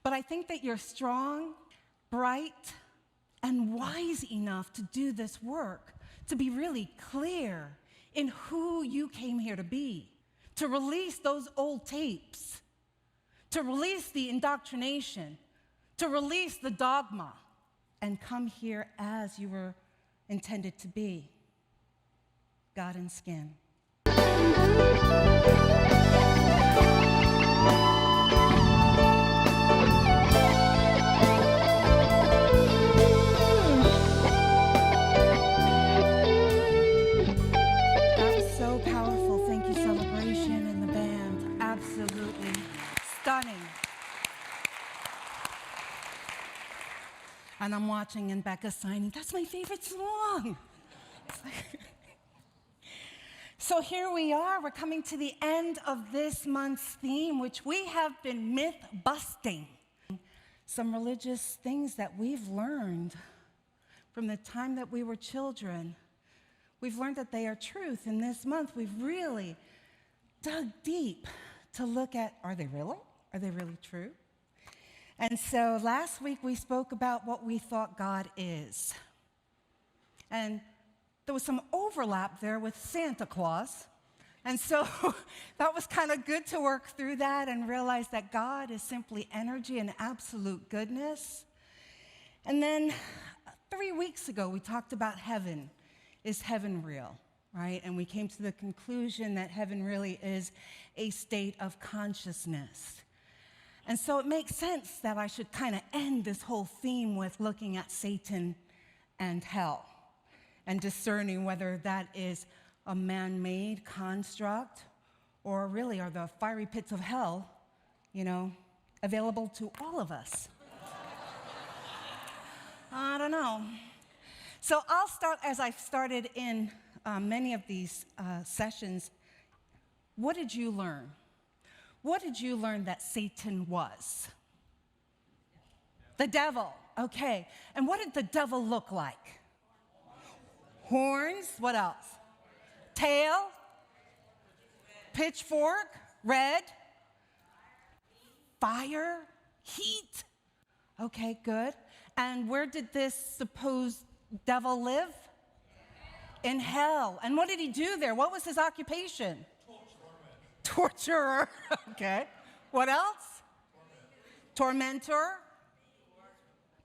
But I think that you're strong, bright, and wise enough to do this work, to be really clear in who you came here to be, to release those old tapes, to release the indoctrination, to release the dogma, and come here as you were intended to be, God in skin. So powerful. Thank you, Celebration and the band. Absolutely stunning. And I'm watching and Becca's signing. That's my favorite song. So here we are. We're coming to the end of this month's theme, which we have been myth busting. Some religious things that we've learned from the time that we were children. We've learned that they are truth. In this month, we've really dug deep to look at, are they really? Are they really true? And so last week, we spoke about what we thought God is. And there was some overlap there with Santa Claus. And so that was kind of good to work through that and realize that God is simply energy and absolute goodness. And then 3 weeks ago, we talked about heaven. Is heaven real, right? And we came to the conclusion that heaven really is a state of consciousness. And so it makes sense that I should kind of end this whole theme with looking at Satan and hell and discerning whether that is a man-made construct or really are the fiery pits of hell, available to all of us. I don't know. So I'll start, as I've started in many of these sessions. What did you learn? What did you learn that Satan was? The devil, okay. And what did the devil look like? Horns, what else? Tail, pitchfork, red, fire, heat. Okay, good. And where did this supposed devil live? In hell. And what did he do there? What was his occupation? Torturer. Okay. What else? Tormentor.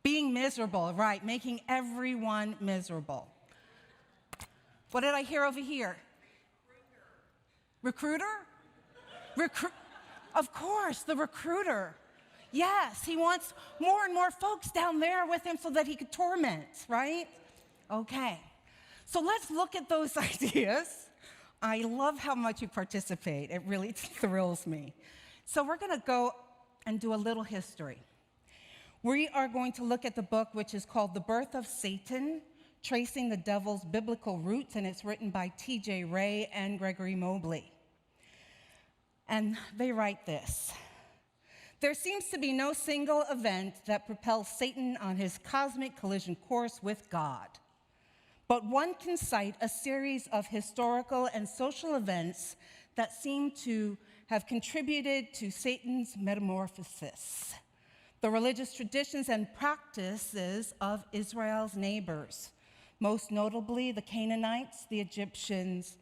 Being miserable, right. Making everyone miserable. What did I hear over here? Recruiter? Of course, the recruiter. Yes, he wants more and more folks down there with him so that he could torment, right? Okay, so let's look at those ideas. I love how much you participate. It really thrills me. So we're going to go and do a little history. We are going to look at the book which is called The Birth of Satan, Tracing the Devil's Biblical Roots, and it's written by T.J. Ray and Gregory Mobley. And they write this. There seems to be no single event that propels Satan on his cosmic collision course with God. But one can cite a series of historical and social events that seem to have contributed to Satan's metamorphosis. The religious traditions and practices of Israel's neighbors, most notably the Canaanites, the Egyptians,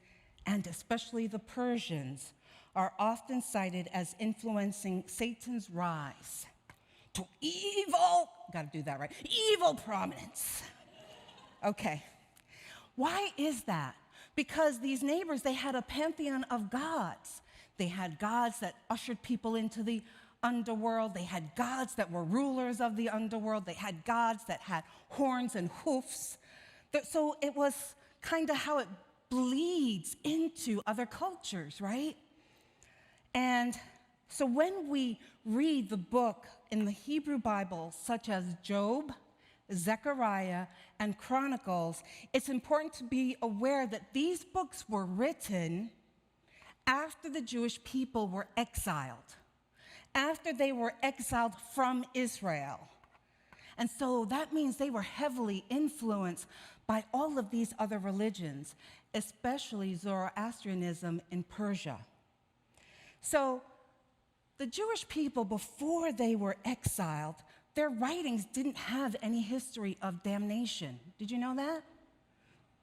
and especially the Persians, are often cited as influencing Satan's rise to evil, gotta do that right, evil prominence. Okay, why is that? Because these neighbors, they had a pantheon of gods. They had gods that ushered people into the underworld. They had gods that were rulers of the underworld. They had gods that had horns and hoofs. So it was kind of how it bleeds into other cultures, right? And so when we read the book in the Hebrew Bible, such as Job, Zechariah, and Chronicles, it's important to be aware that these books were written after the Jewish people were exiled, after they were exiled from Israel. And so that means they were heavily influenced by all of these other religions, especially Zoroastrianism in Persia. So The Jewish people, before they were exiled, their writings didn't have any history of damnation. Did you know that?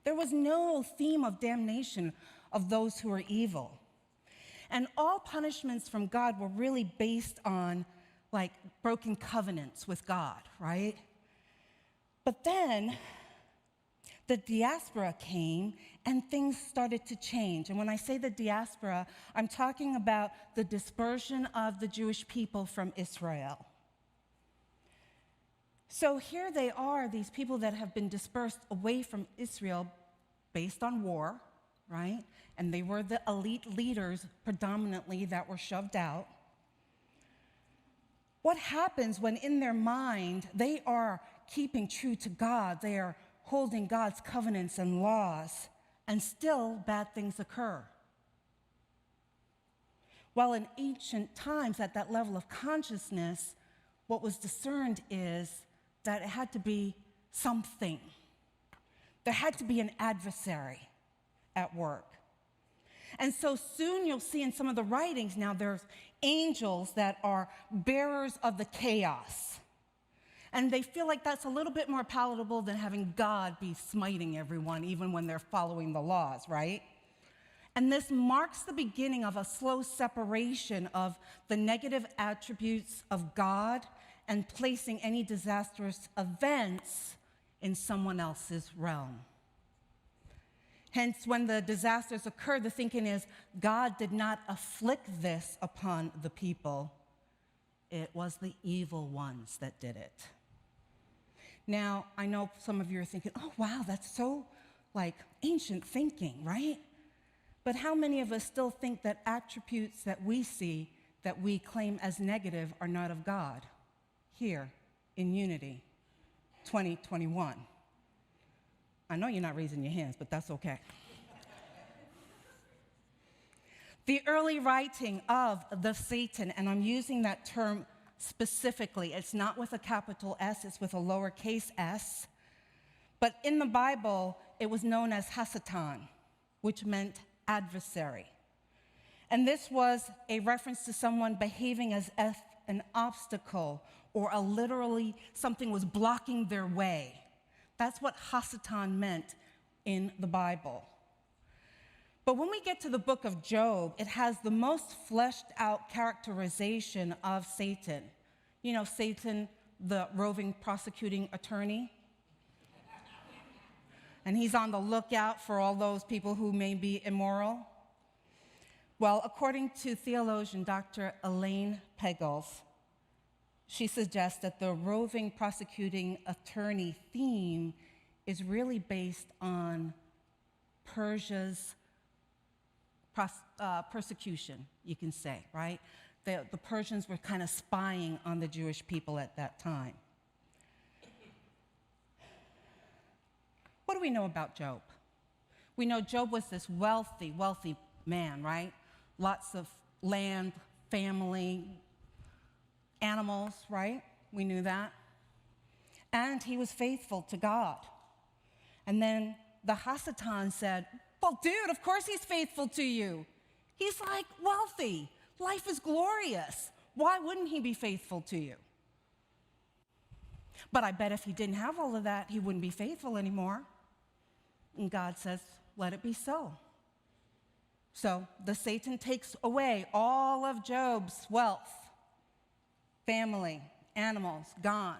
There was no theme of damnation of those who are evil. And all punishments from God were really based on like broken covenants with God, right? But then the diaspora came and things started to change. And when I say the diaspora, I'm talking about the dispersion of the Jewish people from Israel. So here they are, these people that have been dispersed away from Israel based on war, right? And they were the elite leaders predominantly that were shoved out. What happens when in their mind they are keeping true to God, they are holding God's covenants and laws, and still bad things occur? Well, in ancient times, at that level of consciousness, what was discerned is that it had to be something. There had to be an adversary at work. And so soon you'll see in some of the writings now there's angels that are bearers of the chaos. And they feel like that's a little bit more palatable than having God be smiting everyone, even when they're following the laws, right? And this marks the beginning of a slow separation of the negative attributes of God and placing any disastrous events in someone else's realm. Hence, when the disasters occur, the thinking is God did not afflict this upon the people. It was the evil ones that did it. Now, I know some of you are thinking, oh, wow, that's so like ancient thinking, right? But how many of us still think that attributes that we see that we claim as negative are not of God? Here in Unity 2021. I know you're not raising your hands, but that's okay. The early writing of the Satan, and I'm using that term specifically, it's not with a capital S, it's with a lowercase s, but in the Bible, it was known as Hasatan, which meant adversary. And this was a reference to someone behaving as if an obstacle or literally something was blocking their way. That's what Hasatan meant in the Bible. But when we get to the book of Job, it has the most fleshed out characterization of Satan. You know, Satan, the roving prosecuting attorney. And he's on the lookout for all those people who may be immoral. Well, according to theologian Dr. Elaine Pagels, she suggests that the roving prosecuting attorney theme is really based on Persia's persecution, you can say, right? The Persians were kind of spying on the Jewish people at that time. What do we know about Job? We know Job was this wealthy man, right? Lots of land, family, animals, right? We knew that. And he was faithful to God. And then the Hasatan said, well, dude, of course he's faithful to you. He's like wealthy. Life is glorious. Why wouldn't he be faithful to you? But I bet if he didn't have all of that, he wouldn't be faithful anymore. And God says, let it be so. So the Satan takes away all of Job's wealth, family, animals, gone.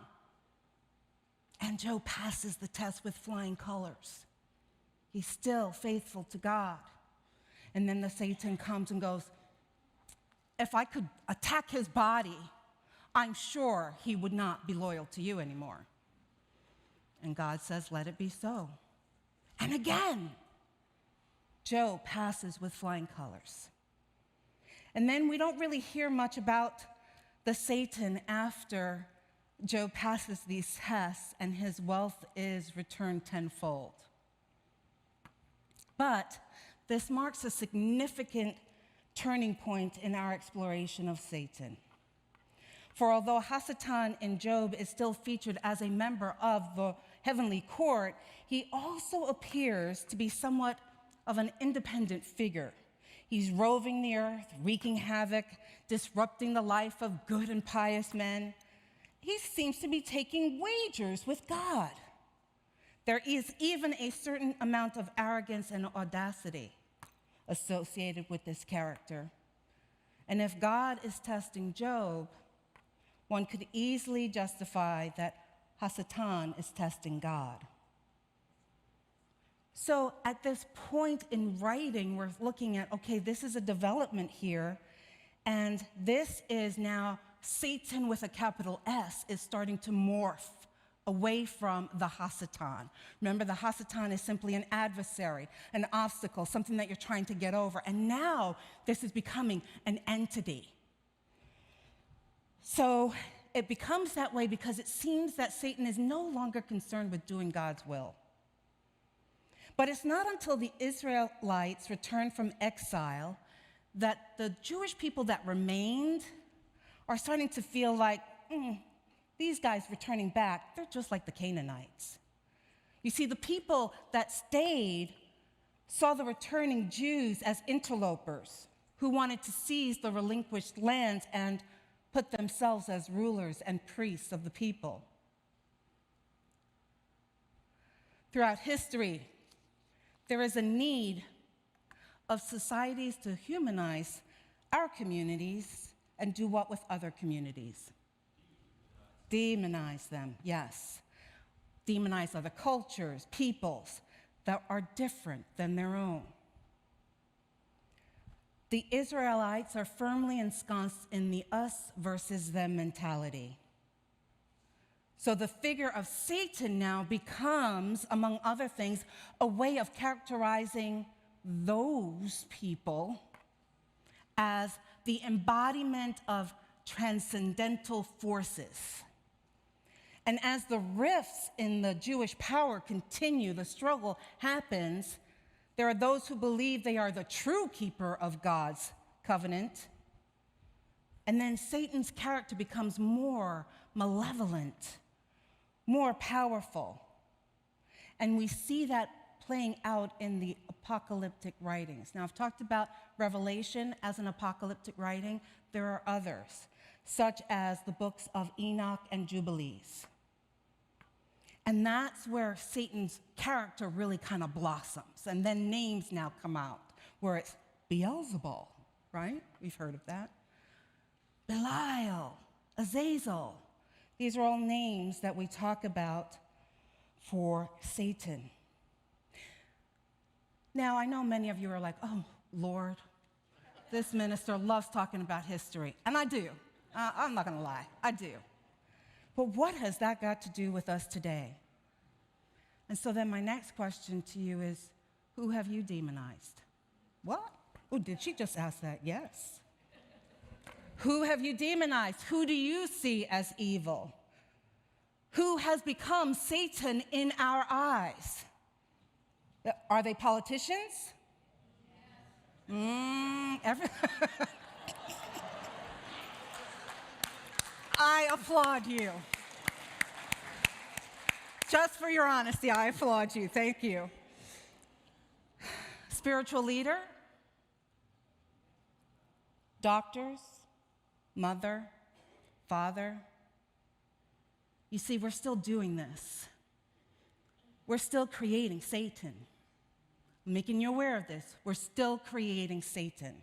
And Job passes the test with flying colors. He's still faithful to God. And then the Satan comes and goes, if I could attack his body, I'm sure he would not be loyal to you anymore. And God says, let it be so. And again, Job passes with flying colors. And then we don't really hear much about the Satan after Job passes these tests and his wealth is returned tenfold. But this marks a significant turning point in our exploration of Satan. For although Hasatan in Job is still featured as a member of the heavenly court, he also appears to be somewhat of an independent figure. He's roving the earth, wreaking havoc, disrupting the life of good and pious men. He seems to be taking wagers with God. There is even a certain amount of arrogance and audacity associated with this character. And if God is testing Job, one could easily justify that Hasatan is testing God. So at this point in writing, we're looking at, okay, this is a development here, and this is now Satan with a capital S is starting to morph away from the Hasatan. Remember, the Hasatan is simply an adversary, an obstacle, something that you're trying to get over. And now this is becoming an entity. So it becomes that way because it seems that Satan is no longer concerned with doing God's will. But it's not until the Israelites returned from exile that the Jewish people that remained are starting to feel like, these guys returning back, they're just like the Canaanites. You see, the people that stayed saw the returning Jews as interlopers who wanted to seize the relinquished lands and put themselves as rulers and priests of the people. Throughout history, there is a need of societies to humanize our communities and do what with other communities? Demonize them, yes. Demonize other cultures, peoples that are different than their own. The Israelites are firmly ensconced in the us versus them mentality. So the figure of Satan now becomes, among other things, a way of characterizing those people as the embodiment of transcendental forces. And as the rifts in the Jewish power continue, the struggle happens, there are those who believe they are the true keeper of God's covenant. And then Satan's character becomes more malevolent, more powerful. And we see that playing out in the apocalyptic writings. Now, I've talked about Revelation as an apocalyptic writing. There are others, such as the books of Enoch and Jubilees. And that's where Satan's character really kind of blossoms. And then names now come out, where it's Beelzebul, right? We've heard of that. Belial, Azazel. These are all names that we talk about for Satan. Now, I know many of you are like, oh, Lord, this minister loves talking about history. And I do. I'm not going to lie. I do. But what has that got to do with us today? And so then my next question to you is, who have you demonized? What? Oh, did she just ask that? Yes. Who have you demonized? Who do you see as evil? Who has become Satan in our eyes? Are they politicians? I applaud you. Just for your honesty, I applaud you. Thank you. Spiritual leader, doctors, mother, father. You see, we're still doing this. We're still creating Satan. I'm making you aware of this. We're still creating Satan.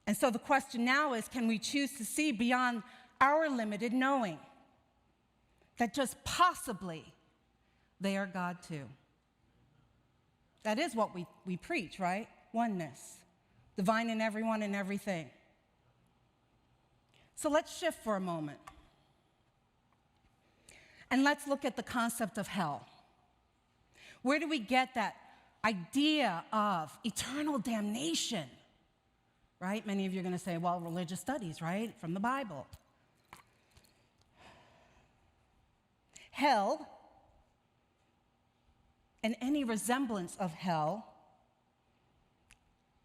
And so the question now is, can we choose to see beyond our limited knowing that just possibly they are God too? That is what we preach, right? Oneness, divine in everyone and everything. So let's shift for a moment. And let's look at the concept of hell. Where do we get that idea of eternal damnation? Right? Many of you are going to say, well, religious studies, right? From the Bible. Hell, and any resemblance of hell,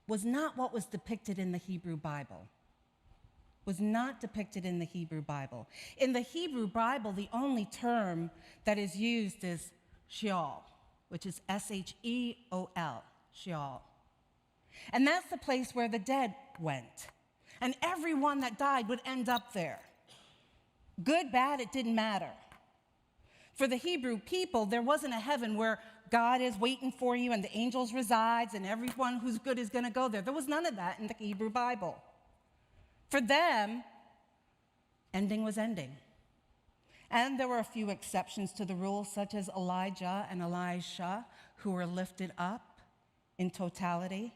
was not what was depicted in the Hebrew Bible. Was not depicted in the Hebrew Bible. In the Hebrew Bible, the only term that is used is Sheol, which is S-H-E-O-L, Sheol. And that's the place where the dead went. And everyone that died would end up there. Good, bad, it didn't matter. For the Hebrew people, there wasn't a heaven where God is waiting for you and the angels resides and everyone who's good is going to go there. There was none of that in the Hebrew Bible. For them, ending was ending. And there were a few exceptions to the rule, such as Elijah and Elisha, who were lifted up in totality.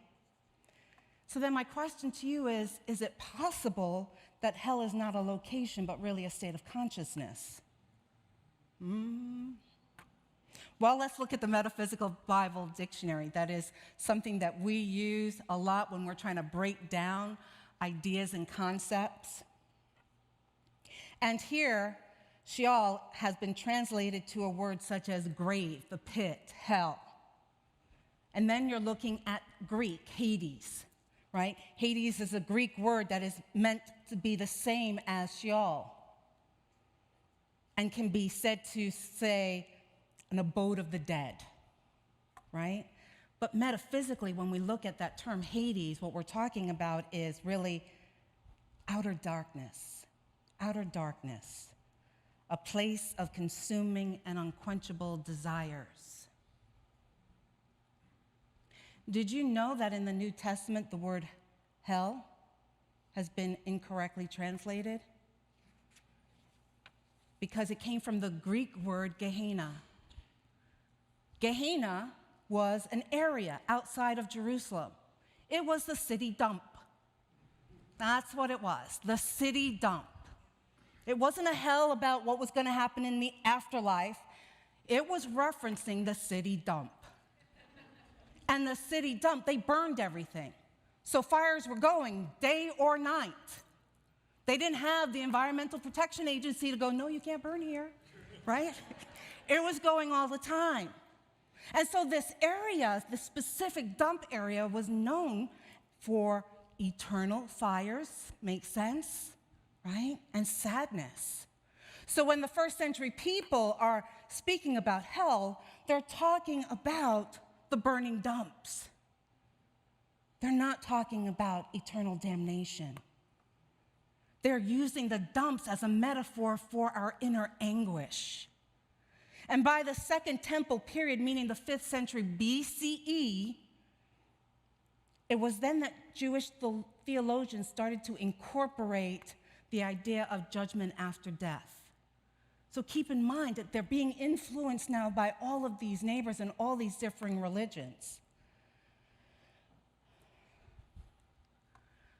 So then my question to you is it possible that hell is not a location, but really a state of consciousness? Well, let's look at the Metaphysical Bible Dictionary. That is something that we use a lot when we're trying to break down ideas and concepts. And here, Sheol has been translated to a word such as grave, the pit, hell. And then you're looking at Greek, Hades, right? Hades is a Greek word that is meant to be the same as Sheol and can be said to say an abode of the dead, right? But metaphysically, when we look at that term Hades, what we're talking about is really outer darkness, a place of consuming and unquenchable desires. Did you know that in the New Testament, the word hell has been incorrectly translated? Because it came from the Greek word Gehenna. Gehenna was an area outside of Jerusalem. It was the city dump. That's what it was, the city dump. It wasn't a hell about what was going to happen in the afterlife. It was referencing the city dump. And the city dump, they burned everything. So fires were going day or night. They didn't have the Environmental Protection Agency to go, no, you can't burn here, right? It was going all the time. And so this area, this specific dump area, was known for eternal fires, makes sense, right? And sadness. So when the first century people are speaking about hell, they're talking about the burning dumps. They're not talking about eternal damnation. They're using the dumps as a metaphor for our inner anguish. And by the Second Temple period, meaning the 5th century BCE, it was then that Jewish theologians started to incorporate the idea of judgment after death. So keep in mind that they're being influenced now by all of these neighbors and all these differing religions.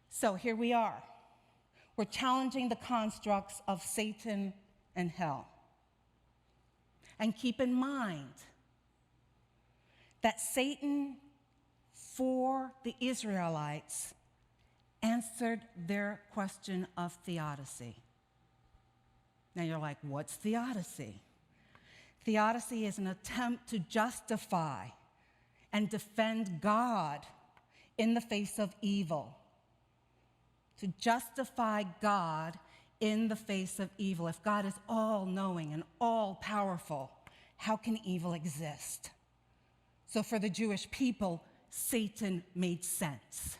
So here we are. We're challenging the constructs of Satan and hell. And keep in mind that Satan, for the Israelites, answered their question of theodicy. Now you're like, what's theodicy? Theodicy is an attempt to justify and defend God in the face of evil. To justify God in the face of evil. If God is all-knowing and all-powerful, how can evil exist? So for the Jewish people, Satan made sense.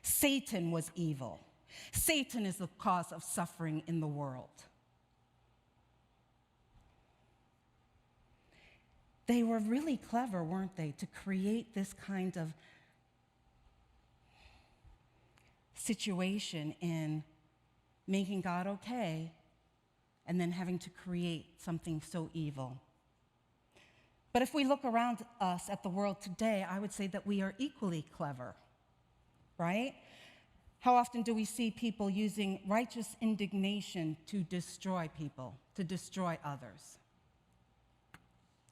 Satan was evil. Satan is the cause of suffering in the world. They were really clever, weren't they, to create this kind of situation in making God okay and then having to create something so evil. But if we look around us at the world today, I would say that we are equally clever, right? How often do we see people using righteous indignation to destroy people, to destroy others?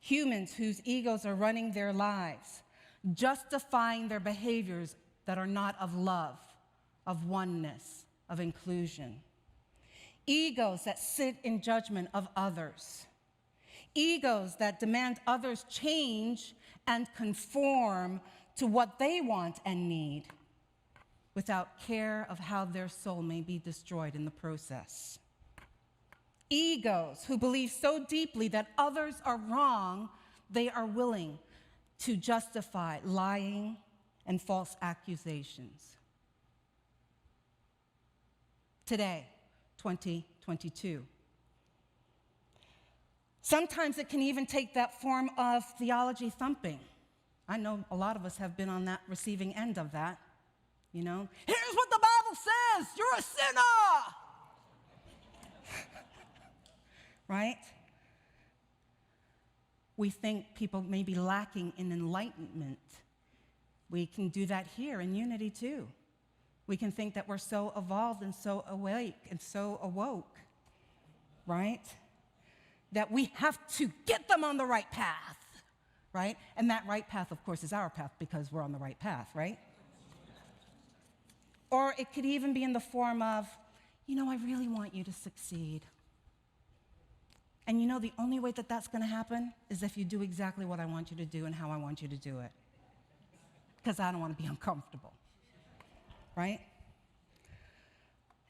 Humans whose egos are running their lives, justifying their behaviors that are not of love, of oneness, of inclusion. Egos that sit in judgment of others. Egos that demand others change and conform to what they want and need without care of how their soul may be destroyed in the process. Egos who believe so deeply that others are wrong, they are willing to justify lying and false accusations. Today, 2022. Sometimes it can even take that form of theology thumping. I know a lot of us have been on that receiving end of that. You know, here's what the Bible says, you're a sinner. Right? We think people may be lacking in enlightenment. We can do that here in unity too. We can think that we're so evolved and so awake and so awoke, right? That we have to get them on the right path, right? And that right path, of course, is our path because we're on the right path, right? Or it could even be in the form of, you know, I really want you to succeed. And you know, the only way that that's going to happen is if you do exactly what I want you to do and how I want you to do it. Because I don't want to be uncomfortable, right?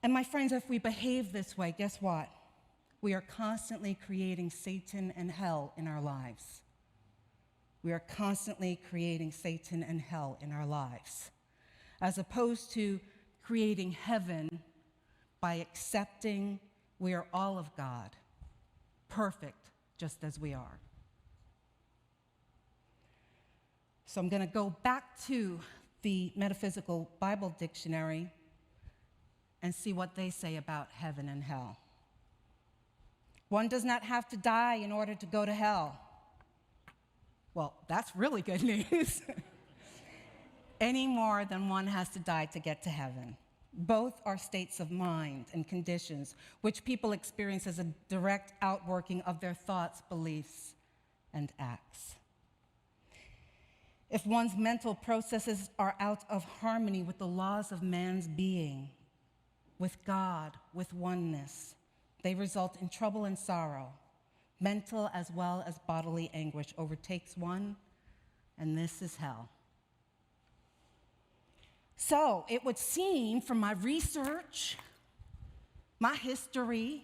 And my friends, if we behave this way, guess what? We are constantly creating Satan and hell in our lives. We are constantly creating Satan and hell in our lives, as opposed to creating heaven by accepting we are all of God, perfect just as we are. So I'm going to go back to the Metaphysical Bible Dictionary and see what they say about heaven and hell. One does not have to die in order to go to hell. Well, that's really good news. Any more than one has to die to get to heaven. Both are states of mind and conditions which people experience as a direct outworking of their thoughts, beliefs, and acts. If one's mental processes are out of harmony with the laws of man's being, with God, with oneness, they result in trouble and sorrow. Mental as well as bodily anguish overtakes one, and this is hell. So it would seem from my research, my history,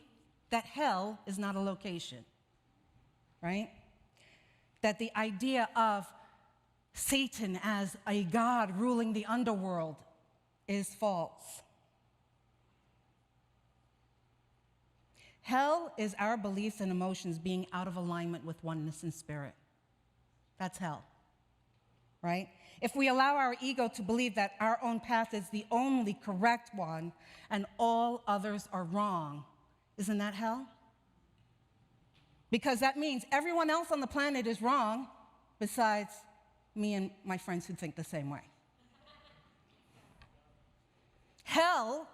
that hell is not a location, right? That the idea of Satan as a god ruling the underworld is false. Hell is our beliefs and emotions being out of alignment with oneness in spirit. That's hell, right? If we allow our ego to believe that our own path is the only correct one and all others are wrong, isn't that hell? Because that means everyone else on the planet is wrong besides me and my friends who think the same way. Hell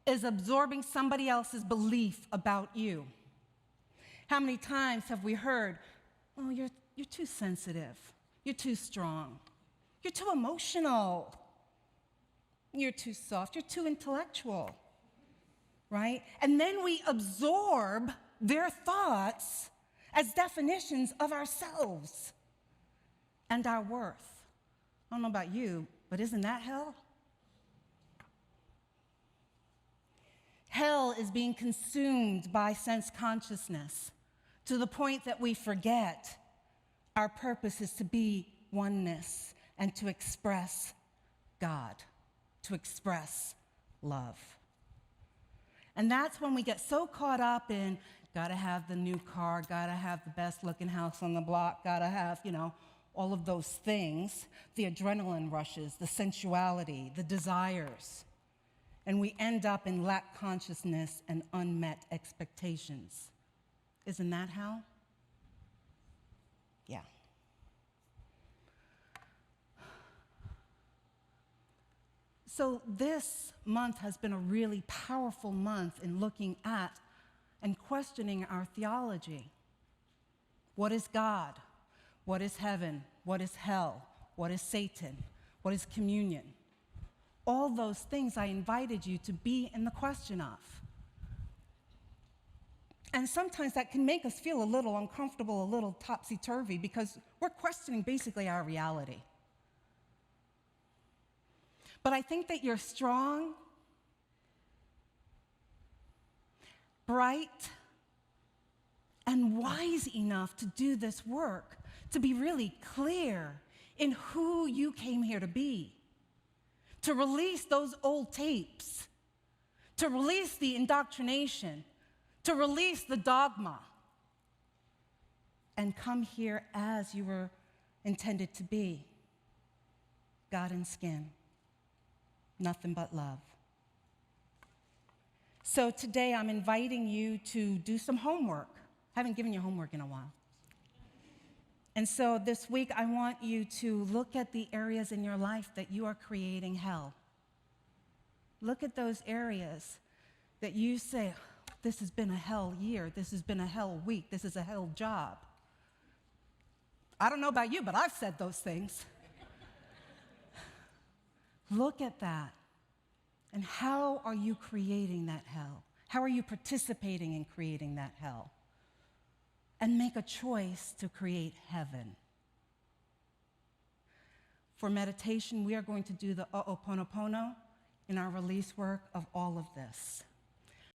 is absorbing somebody else's belief about you. How many times have we heard, oh, you're too sensitive, you're too strong, you're too emotional, you're too soft, you're too intellectual, right? And then we absorb their thoughts as definitions of ourselves and our worth. I don't know about you, but isn't that hell? Hell is being consumed by sense consciousness to the point that we forget our purpose is to be oneness and to express God, to express love. And that's when we get so caught up in, gotta have the new car, gotta have the best looking house on the block, gotta have, all of those things, the adrenaline rushes, the sensuality, the desires. And we end up in lack consciousness and unmet expectations. Isn't that hell? Yeah. So this month has been a really powerful month in looking at and questioning our theology. What is God? What is heaven? What is hell? What is Satan? What is communion? All those things I invited you to be in the question of. And sometimes that can make us feel a little uncomfortable, a little topsy-turvy, because we're questioning basically our reality. But I think that you're strong, bright, and wise enough to do this work, to be really clear in who you came here to be, to release those old tapes, to release the indoctrination, to release the dogma, and come here as you were intended to be, God in skin, nothing but love. So today I'm inviting you to do some homework. I haven't given you homework in a while. And so this week I want you to look at the areas in your life that you are creating hell. Look at those areas that you say, this has been a hell year, this has been a hell week, this is a hell job. I don't know about you, but I've said those things. Look at that. And how are you creating that hell? How are you participating in creating that hell? And make a choice to create heaven. For meditation, we are going to do the Ho'oponopono in our release work of all of this.